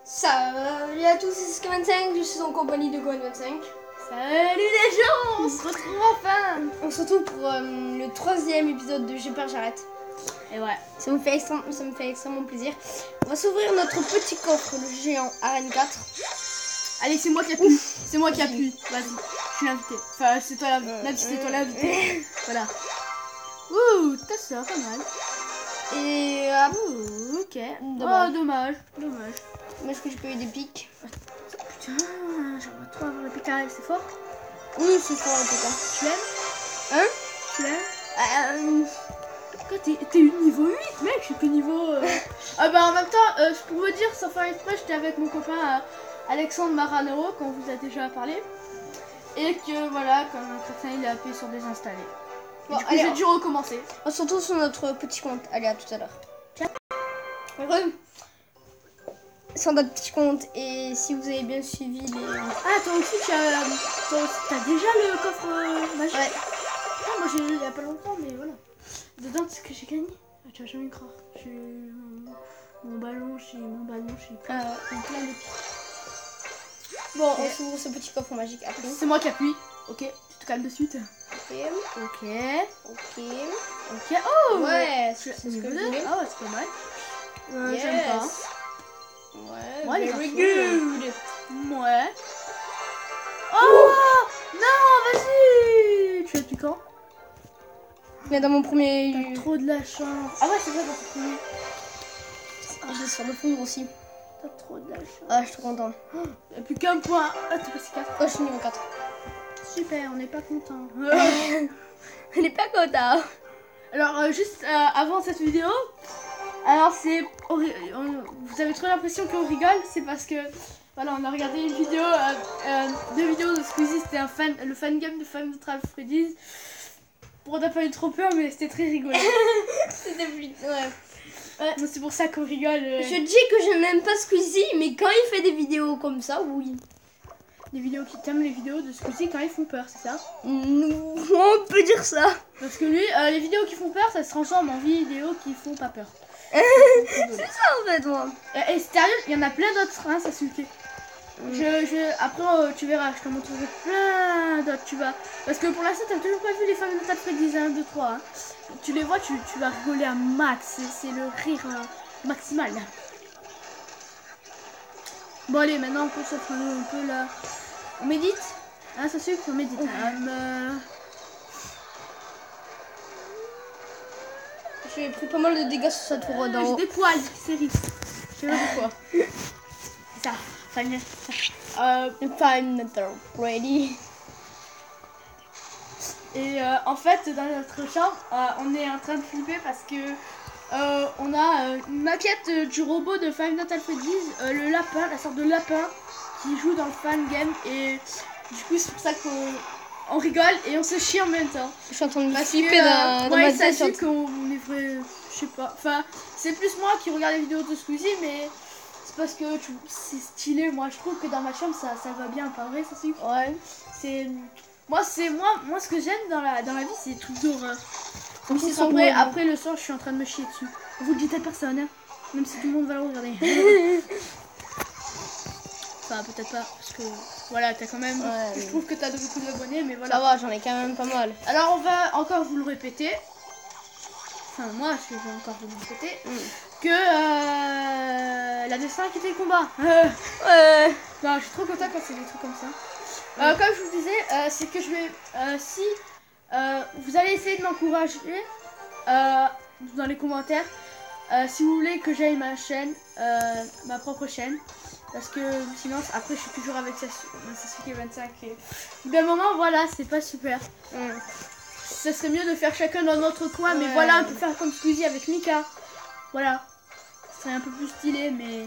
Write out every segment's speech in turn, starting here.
Salut à tous, c'est Sk25, je suis en compagnie de Gohan25. Salut les gens, on se retrouve enfin. On se retrouve pour le 3e épisode de J'ai peur, j'arrête. Et ouais, ça me fait extrêmement plaisir. On va s'ouvrir notre petit coffre, le géant Arène 4. Allez, c'est moi qui appuie. C'est moi qui appuie. Vas-y, je suis l'invité. Enfin, c'est toi l'invité. C'est toi l'invité. Voilà. Ouh, t'as ça, pas mal. Et ouh, ok. Dommage. Oh, dommage. Dommage. Est-ce que j'ai pas eu des pics? Putain, j'aimerais trop avoir le pic à elle, c'est fort. Oui, c'est fort en tout cas. Tu l'aimes? Hein? Tu l'aimes? T'es niveau 8, mec, je suis que niveau... Ah bah en même temps, je peux vous dire, sans faire exprès, j'étais avec mon copain Alexandre Maranero, qu'on vous a déjà parlé. Et que voilà, comme un crétin, il a appuyé sur désinstaller. Bon, du coup, j'ai dû recommencer. On se retrouve sur notre petit compte. Allez, à tout à l'heure. Heureux. Sur notre petit compte, et si vous avez bien suivi les... Ah, toi aussi, t'as déjà le coffre magique? Ouais. Ah, moi j'ai eu il y a pas longtemps, mais voilà. Dedans, c'est ce que j'ai gagné. Ah, tu vas jamais y croire. J'ai mon ballon, j'ai plein de pieds. Bon, on s'ouvre ce petit coffre magique après. C'est moi qui appuie. Ok, tu te calmes de suite. Ok. Ok. Ok. Ok. Oh ouais, c'est ce que je voulais. Ah ouais, c'est pas mal. Yes. J'aime pas. Ouais, very good. Ouais. Oh non, vas-y. Tu as depuis quand? Mais dans mon premier... T'as trop de la chance. Ah ouais, c'est vrai, dans ton premier. Ah, je vais se faire de fondre aussi. T'as trop de la chance. Ah, je suis trop content. Y'a plus qu'un point. Ah, t'es passé 4. Oh, je suis niveau 4. Super, on n'est pas content. On n'est pas content. Alors, juste avant cette vidéo, alors c'est... Vous avez trop l'impression qu'on rigole, c'est parce que... Voilà, on a regardé une vidéo, deux vidéos de Squeezie, c'était le fan game de Five Nights at Freddy's. On n'a pas eu trop peur, mais c'était très rigolo. C'était plus... Ouais. C'est pour ça qu'on rigole. Je dis que je n'aime pas Squeezie, mais quand il fait des vidéos comme ça, oui. Des vidéos qui t'aiment, les vidéos de Squeezie quand ils font peur, c'est ça? On peut dire ça. Parce que lui, les vidéos qui font peur, ça se transforme en vidéos qui font pas peur. C'est ça en fait, moi. Et sérieux, il y en a plein d'autres, hein, ça suffit. Après, tu verras, je te montrerai plein d'autres, tu vas. Parce que pour l'instant, t'as toujours pas vu les Five Nights at Freddy's 1, 2, 3. Hein. Tu les vois, tu vas rigoler à max. C'est le rire maximal. Bon, allez, maintenant, on concentre un peu là. On médite? Hein, ça suffit, on médite. J'ai pris pas mal de dégâts sur cette tour d'en haut. J'ai des poils, c'est riche. Je sais pas pourquoi. C'est ça. Five Nights at Freddy's. Et en fait, dans notre chambre, on est en train de flipper parce que on a une maquette du robot de Five Nights at Freddy's, le lapin, la sorte de lapin qui joue dans le fan game. Et du coup, c'est pour ça qu'on rigole et on se chie en même temps. Je suis en train de me parce flipper dans ma ça tête. dit qu'on est vrai, je sais pas. Enfin, c'est plus moi qui regarde les vidéos de Squeezie, mais c'est parce que c'est stylé. Moi, je trouve que dans ma chambre, ça va bien, pas vrai, ça c'est. Ouais. C'est moi ce que j'aime dans la vie, c'est les trucs d'horreur. Après le soir, je suis en train de me chier dessus. Vous le dites à personne, hein, même si tout le monde va le regarder. Enfin, peut-être pas, parce que voilà, t'as quand même. Ouais, je trouve que t'as beaucoup d'abonnés, mais voilà. Ça va, j'en ai quand même pas mal. Alors, on va encore vous le répéter. Enfin, moi, je vais encore vous le répéter. Que la destin a quitté le combat. Ouais. Non, je suis trop content quand c'est des trucs comme ça. Comme je vous disais, c'est que je vais, si vous allez essayer de m'encourager dans les commentaires, si vous voulez que j'aille ma chaîne, ma propre chaîne, parce que sinon après je suis toujours avec Sasuke 25 et d'un moment voilà c'est pas super. Ça serait mieux de faire chacun dans notre coin, mais voilà, on peut faire comme Squeezie avec Mika, voilà, ce serait un peu plus stylé, mais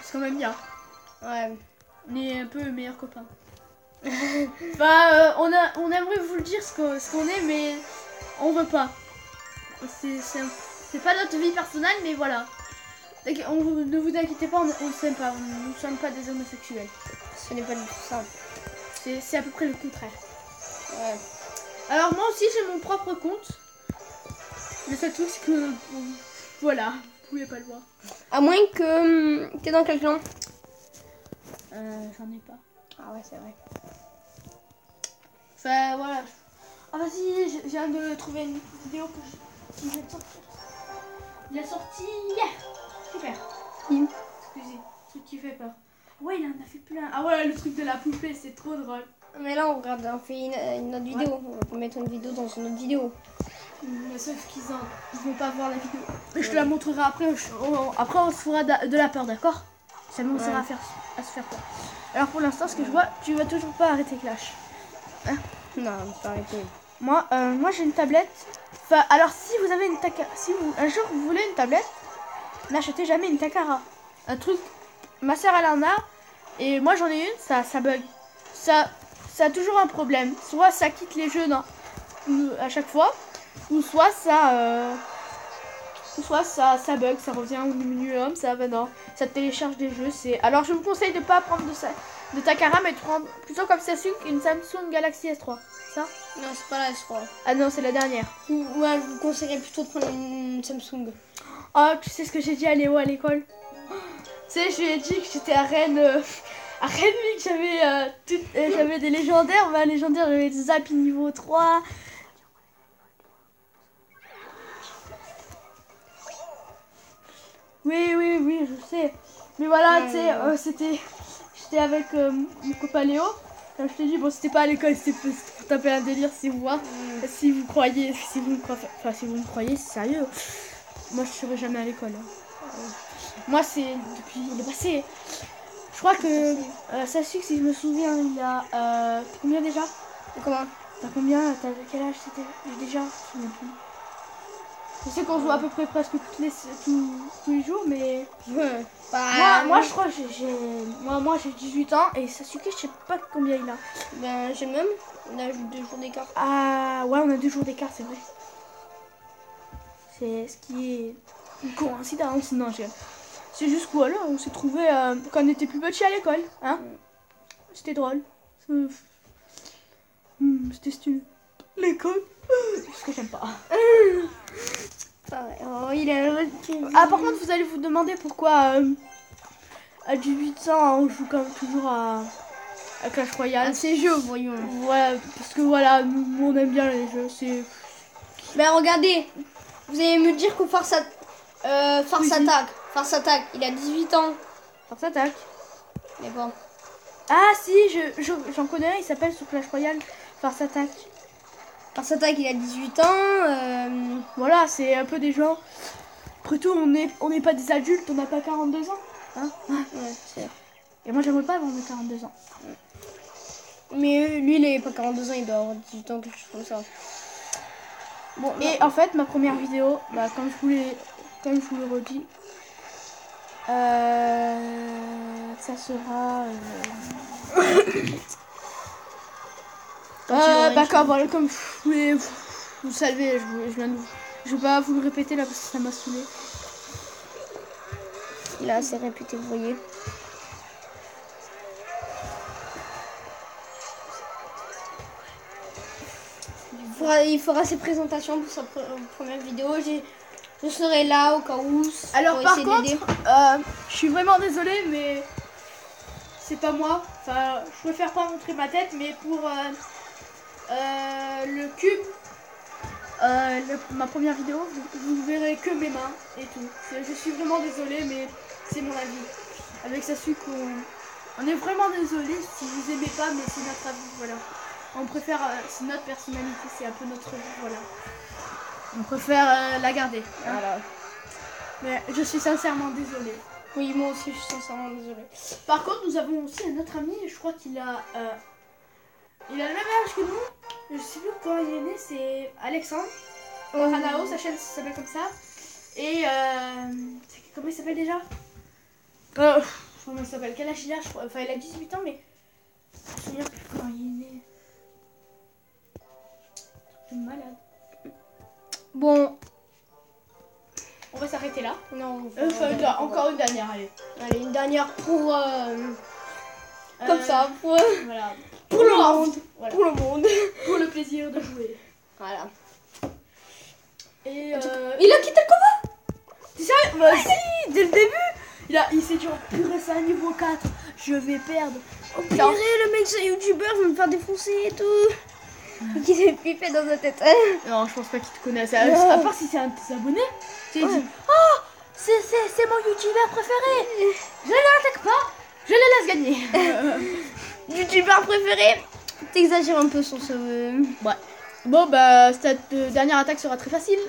c'est quand même bien. Ouais. On est un peu meilleurs copains. Enfin, on aimerait vous le dire ce qu'on est, mais on veut pas. C'est pas notre vie personnelle, mais voilà. Ne vous inquiétez pas, on ne s'aime pas. Nous ne sommes pas des homosexuels. Ce n'est pas du tout ça. C'est à peu près le contraire. Ouais. Alors moi aussi j'ai mon propre compte. Le seul truc c'est que voilà. pouvez pas le voir. À moins que... T'es dans quel clan? J'en ai pas. Ah ouais, c'est vrai. Enfin, voilà. Ah, vas-y, je viens de trouver une vidéo qui vient de sortir. Il a sorti hier. Super. Excusez, truc qui fait peur. Ouais, il en a fait plein. Ah ouais, le truc de la poupée, c'est trop drôle. Mais là, on regarde, on fait une autre vidéo. On va mettre une vidéo dans une autre vidéo. Mais sauf qu'ils vont pas voir la vidéo. Mais je te la montrerai après. Après, on se fera de la peur, d'accord? Ça me sert à se faire peur. Alors pour l'instant, ce que je vois, tu vas toujours pas arrêter Clash. Hein? Non, pas arrêter. Moi j'ai une tablette. Enfin, alors si vous avez une Takara, si vous, un jour vous voulez une tablette, n'achetez jamais une Takara. Un truc, ma soeur elle en a, et moi j'en ai une, ça bug. Ça a toujours un problème. Soit ça quitte les jeux à chaque fois, ou soit ça bug, ça revient au minimum, ça va non, ça télécharge des jeux. Alors je vous conseille de pas prendre de Takara, mais de prendre plutôt comme Samsung une Samsung Galaxy S3. Ça? Non, c'est pas la S3. Ah non, c'est la dernière. Ouais, je vous conseillerais plutôt de prendre une Samsung. Oh, tu sais ce que j'ai dit à Léo à l'école? Tu sais, je lui ai dit que j'étais à Rennes, à Rennes, que j'avais des légendaires. Bah, légendaires, j'avais des Zappy niveau 3. Oui, je sais. Mais voilà, tu sais, j'étais avec mon copain Léo. Comme je t'ai dit, bon, c'était pas à l'école, c'était pour taper un délire, si vous voir. Si vous me croyez, si vous me croyez, c'est sérieux. Moi, je serai jamais à l'école. Hein. Moi, c'est depuis le passé. Je crois que Sasuke, si je me souviens, il a combien déjà? Comment? T'as combien? T'as quel âge c'était déjà? Je me souviens plus. Je sais qu'on joue à peu près presque tous les jours, mais moi je crois que j'ai 18 ans et Sasuke, je sais pas combien il a. Ben, j'ai le même. On a 2 jours d'écart. Ah ouais, on a 2 jours d'écart, c'est vrai. C'est ce qui est une coïncidence. Non, c'est juste quoi là, on s'est trouvé quand on était plus petits à l'école, hein. C'était drôle. C'était stylé. L'école, ce que j'aime pas. Oh, il est... Ah, par contre, vous allez vous demander pourquoi à 18 ans on joue comme toujours à Clash Royale. À ces jeux, voyons. Ouais, parce que voilà, nous on aime bien les jeux. C'est. Ben regardez, vous allez me dire que Force Attack, il a 18 ans. Force Attack. Mais bon. Ah si, j'en connais un, il s'appelle sur Clash Royale Force Attack. Force Attack, il a 18 ans. Voilà, c'est un peu des gens. Après tout, on n'est pas des adultes, on n'a pas 42 ans. Hein. Ouais, c'est... Et moi, j'aimerais pas avoir mes 42 ans. Mais lui, il n'a pas 42 ans, il doit avoir 18 ans, quelque chose comme ça. Bon, et en fait, ma première vidéo, bah, comme je vous le redis, ça sera... comme vous savez, je vais pas vous le répéter là parce que ça m'a saoulé. Il a assez répété, vous voyez. Il fera ses présentations pour sa première vidéo. Je serai là au cas où. Alors par contre, je suis vraiment désolée, mais c'est pas moi. Enfin, je préfère pas montrer ma tête, mais pour le cube, ma première vidéo, vous verrez que mes mains et tout. Je suis vraiment désolée, mais c'est mon avis. Avec Sasuke, on est vraiment désolé si vous aimez pas, mais c'est notre avis, voilà. On préfère, c'est notre personnalité, c'est un peu notre vie, voilà. On préfère la garder. Hein. Voilà. Mais je suis sincèrement désolée. Oui, moi aussi, je suis sincèrement désolée. Par contre, nous avons aussi un autre ami, je crois qu'il a... il a le même âge que nous. Je sais plus quand il est né, c'est Alexandre. Hanao, sa chaîne s'appelle comme ça. Et comment il s'appelle déjà? Comment il s'appelle? Quel âge il a? Enfin, il a 18 ans, mais je me souviens plus quand il est né. C'est malade. Bon, on va s'arrêter là. Non. Encore une dernière, allez. Allez, une dernière pour comme ça, pour voilà. Pour le monde. Voilà. Pour le monde. Pour le plaisir de jouer. Voilà. Et il a quitté le combat. C'est ça? Bah si, dès le début. Il s'est dit, oh, purée, c'est un niveau 4. Je vais perdre. Oh purée, le mec c'est youtubeur, je vais me faire défoncer et tout. Et qui s'est pipé dans sa tête. Non, je pense pas qu'il te connaisse. À part si c'est un de tes abonnés. Tu sais, il dit, oh, c'est mon youtubeur préféré. Je ne l'attaque pas, je le laisse gagner. Youtubeur préféré? T'exagères un peu sur ce... Ouais. Bon, bah, cette dernière attaque sera très facile.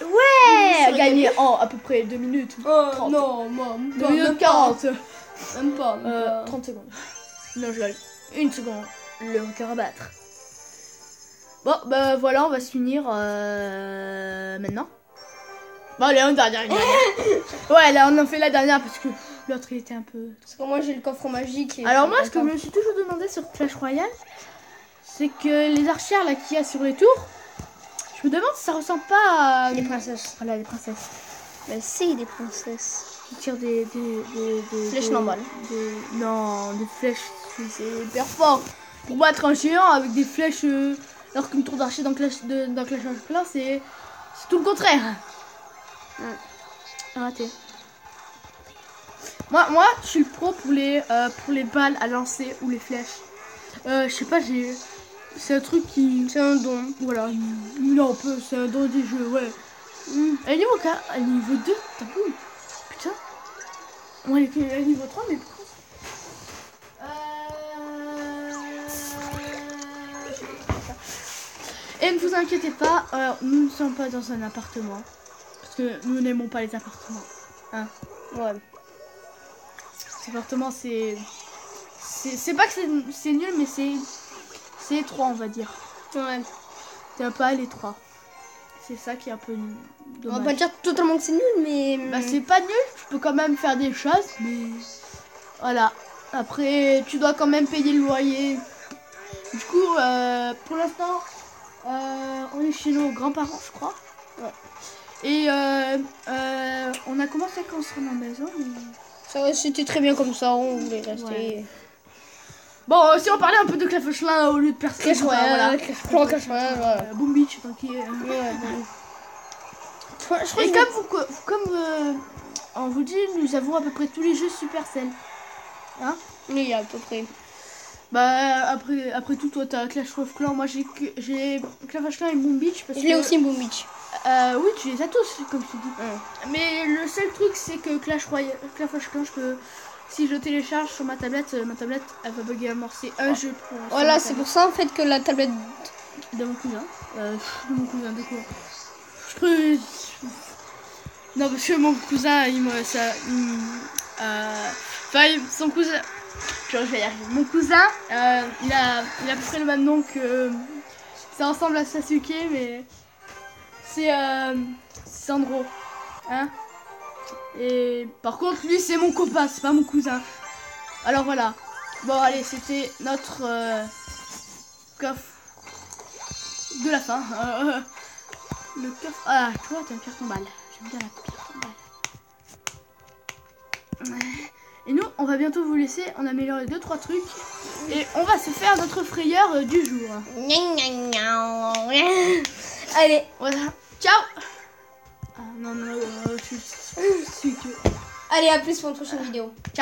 Ouais. Gagner en à peu près 2 minutes. Oh 30. non, moi. 2 minutes 40. Même pas. 30 secondes. Non, je rigole. 1 seconde. Le record à battre. Bon, bah voilà, on va se finir maintenant. Bon, allez, une dernière. Ouais, là, on en fait la dernière parce que l'autre, il était un peu... Parce que moi, j'ai le coffre magique. Et alors moi, ce que je me suis toujours demandé sur Clash Royale, c'est que les archères là qu'il y a sur les tours, je me demande si ça ressemble pas à... Les princesses. Voilà, les princesses. Bah, c'est des princesses. Qui tirent des Flèches normales. Non, des flèches, c'est hyper fort. Pour battre un géant avec des flèches, alors qu'une tour d'archer dans Clash of Clans, c'est tout le contraire. Arrêtez. Moi, je suis le pro pour les balles à lancer ou les flèches. Je sais pas, c'est un truc qui... C'est un don. Voilà, non, c'est un don des jeux, ouais. À niveau 4, à niveau 2, t'as boum. Putain. Moi, elle est à niveau 3, mais pourquoi Et ne vous inquiétez pas, nous ne sommes pas dans un appartement. Parce que nous n'aimons pas les appartements. Hein. Ouais. Cet appartement, c'est pas que c'est nul, mais c'est étroit, on va dire. Ouais. T'as pas les 3. C'est ça qui est un peu dommage. On va pas dire totalement que c'est nul, mais... Bah, c'est pas nul, tu peux quand même faire des choses, mais... Voilà. Après, tu dois quand même payer le loyer. Du coup, pour l'instant, on est chez nos grands-parents, je crois. Ouais. Et on a commencé à construire ma maison. Mais... C'était très bien comme ça, on voulait rester... Ouais. Bon, si on parlait un peu de Clash Royale au lieu de personne. Clash Royale, Clash Royale, voilà. Boom Beach, tranquille. Ouais, bon. Et comme on vous dit, nous avons à peu près tous les jeux Supercell. Hein? Oui, à peu près. Bah après tout, toi t'as Clash of Clans, moi j'ai Clash of Clans et Boom Beach. Je l'ai aussi Boom Beach. Oui, tu les as tous, comme je te dis. Mais le seul truc, c'est que Clash of Clans, je peux... Si je télécharge sur ma tablette elle va bugger à mort. C'est un jeu pour... Voilà, c'est pour ça en fait que la tablette... De mon cousin. De quoi? Je peux... Non, parce que mon cousin, son cousin... Je vais y arriver. Mon cousin, il a à peu près le même nom que... Ça ressemble à Sasuke, mais... C'est Sandro. Hein? Et par contre, lui, c'est mon copain, c'est pas mon cousin. Alors voilà. Bon, allez, c'était notre coffre de la fin. Le coffre... Ah, toi, t'as une pierre tombale. J'aime bien la pierre tombale. Et nous, on va bientôt vous laisser. On a amélioré 2-3 trucs. Et on va se faire notre frayeur du jour. Allez, voilà. Ciao. Ah non, je suis que... Allez, à plus pour une prochaine vidéo. Ciao.